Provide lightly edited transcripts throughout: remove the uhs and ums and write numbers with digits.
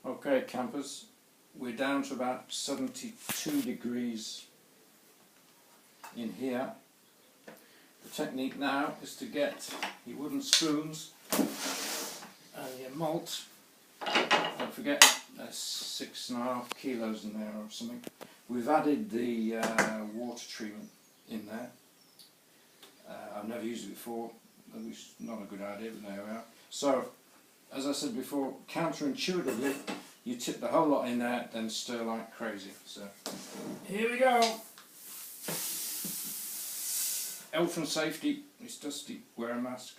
Okay, campers, we're down to about 72 degrees in here. The technique now is to get your wooden spoons and your malt. Don't forget there's 6.5 kilos in there or something. We've added the water treatment in there. I've never used it before, at least not a good idea, but there we are. So, as I said before, counterintuitively, you tip the whole lot in there, then stir like crazy. So, here we go. Health and safety, it's dusty, wear a mask.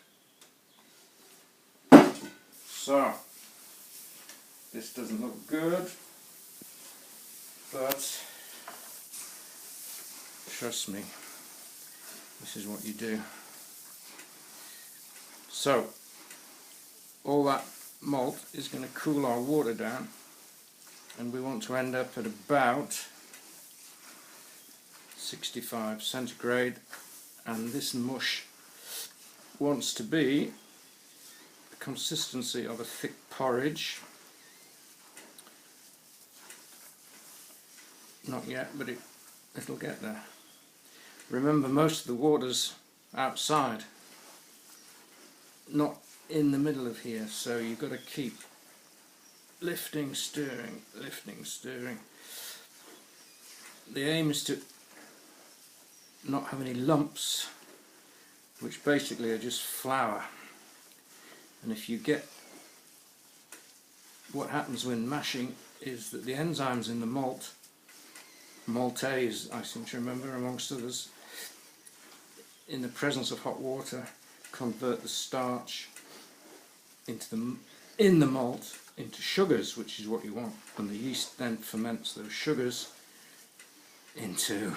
So, this doesn't look good, but trust me, this is what you do. So, all that malt is going to cool our water down, and we want to end up at about 65 centigrade, and this mush wants to be the consistency of a thick porridge. Not yet, but it'll get there. Remember, most of the water's outside, not in the middle of here, so you've got to keep lifting, stirring, lifting, stirring. The aim is to not have any lumps, which basically are just flour. And if you get, what happens when mashing is that the enzymes in the malt, maltase I seem to remember amongst others, in the presence of hot water convert the starch in the malt into sugars, which is what you want, and the yeast then ferments those sugars into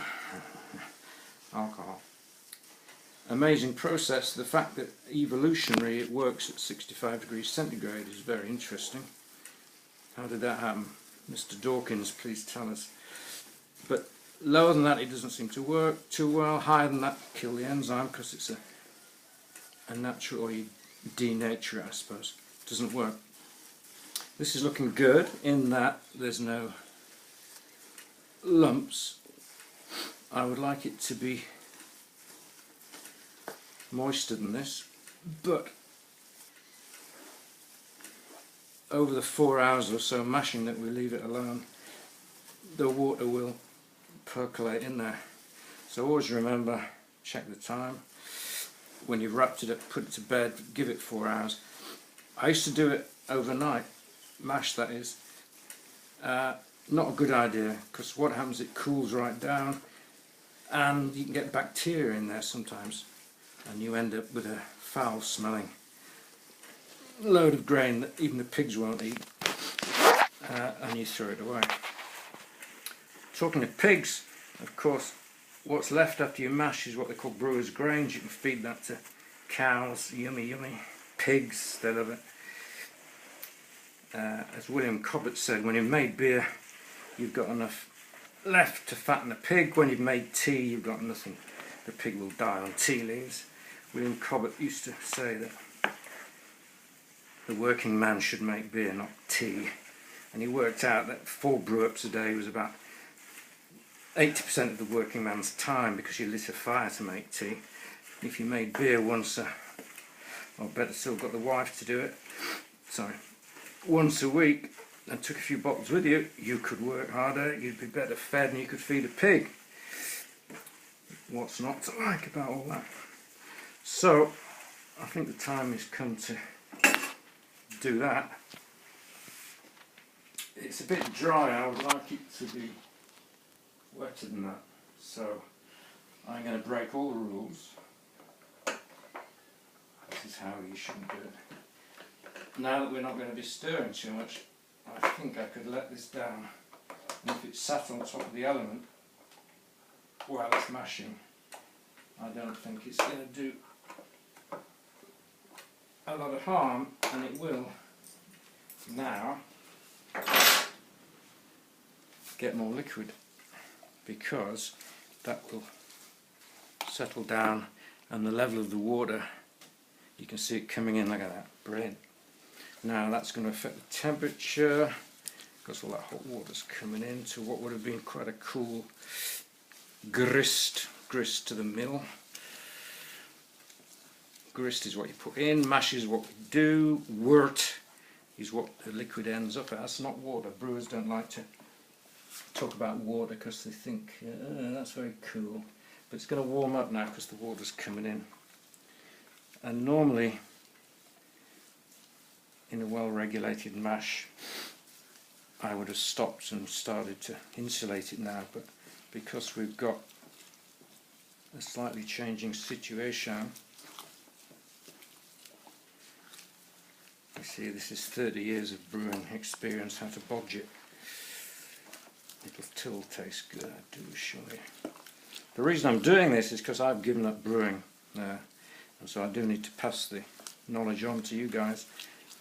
alcohol. Amazing process. The fact that evolutionary it works at 65 degrees centigrade is very interesting. How did that happen? Mr. Dawkins, please tell us. But lower than that it doesn't seem to work too well. Higher than that kill the enzyme because it's a natural, or you denature it, I suppose. It doesn't work. This is looking good in that there's no lumps. I would like it to be moister than this, but over the 4 hours or so mashing that we leave it alone, the water will percolate in there. So always remember, check the time. When you've wrapped it up, put it to bed, give it 4 hours. I used to do it overnight, mash that is. Not a good idea, because what happens, it cools right down and you can get bacteria in there sometimes, and you end up with a foul smelling load of grain that even the pigs won't eat, and you throw it away. Talking of pigs, of course, what's left after you mash is what they call brewer's grains. You can feed that to cows, yummy yummy. Pigs, they love it. As William Cobbett said, when you've made beer you've got enough left to fatten a pig. When you've made tea you've got nothing. The pig will die on tea leaves. William Cobbett used to say that the working man should make beer, not tea, and he worked out that 4 brew-ups a day was about 80% of the working man's time, because you lit a fire to make tea. If you made beer once or better still, got the wife to do it, once a week, and took a few bottles with you, you could work harder, you'd be better fed, and you could feed a pig. What's not to like about all that? So, I think the time has come to do that. It's a bit dry, I would like it to be wetter than that. So, I'm going to break all the rules. This is how you shouldn't do it. Now that we're not going to be stirring too much, I think I could let this down, and if it's sat on top of the element while it's mashing, I don't think it's going to do a lot of harm, and it will now get more liquid, because that will settle down, and the level of the water, you can see it coming in, look at that, brilliant. Now that's going to affect the temperature. because all that hot water's coming into what would have been quite a cool grist to the mill. Grist is what you put in, mash is what we do, wort is what the liquid ends up as, not water. Brewers don't like to talk about water because they think that's very cool. But it's going to warm up now because the water's coming in. And normally in a well-regulated mash I would have stopped and started to insulate it now, but because we've got a slightly changing situation, you see this is 30 years of brewing experience, how to bodge it. It'll still taste good, I do assure you. The reason I'm doing this is because I've given up brewing, and so I do need to pass the knowledge on to you guys,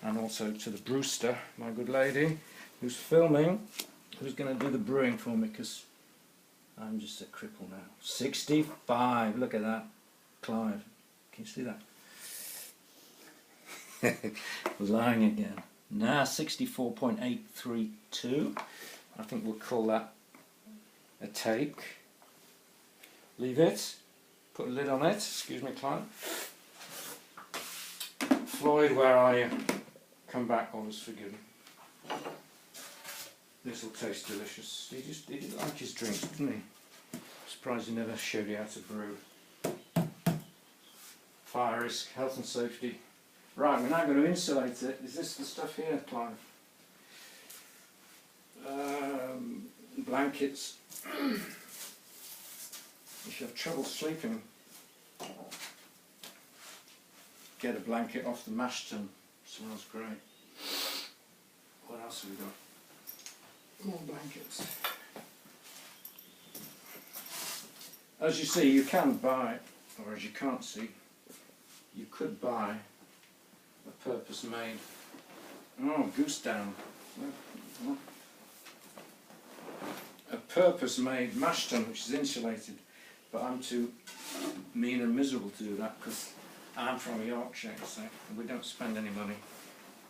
and also to the brewster, my good lady, who's filming, who's going to do the brewing for me, because I'm just a cripple now. 65, look at that, Clive, can you see that? Lying again. Now 64.832, I think we'll call that a take. Leave it, put a lid on it, excuse me Clive. Floyd, where are you? Come back, all is forgiven. This will taste delicious. He did like his drinks, didn't he? Surprised he never showed you how to brew. Fire risk, health and safety. Right, we're now going to insulate it. Is this the stuff here, Clive? Blankets. If you have trouble sleeping, get a blanket off the mash tun. Smells great. What else have we got? More blankets. As you see, you can buy, or as you can't see, you could buy a purpose-made, goose down, a purpose-made mash tun which is insulated, but I'm too mean and miserable to do that because I'm from Yorkshire, so we don't spend any money,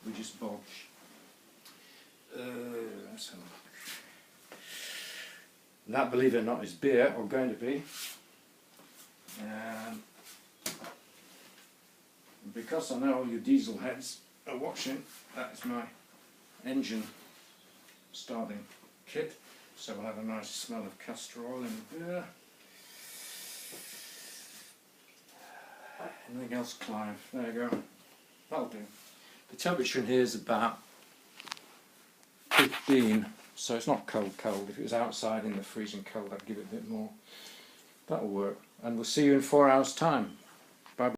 we just bodge. Let's have a look. That, believe it or not, is beer, or going to be. Because I know all you diesel heads are watching, that is my engine starting kit, so we'll have a nice smell of castor oil in the beer. Anything else, Clive? There you go. That'll do. The temperature in here is about 15, so it's not cold. If it was outside in the freezing cold, I'd give it a bit more. That'll work. And we'll see you in 4 hours' time.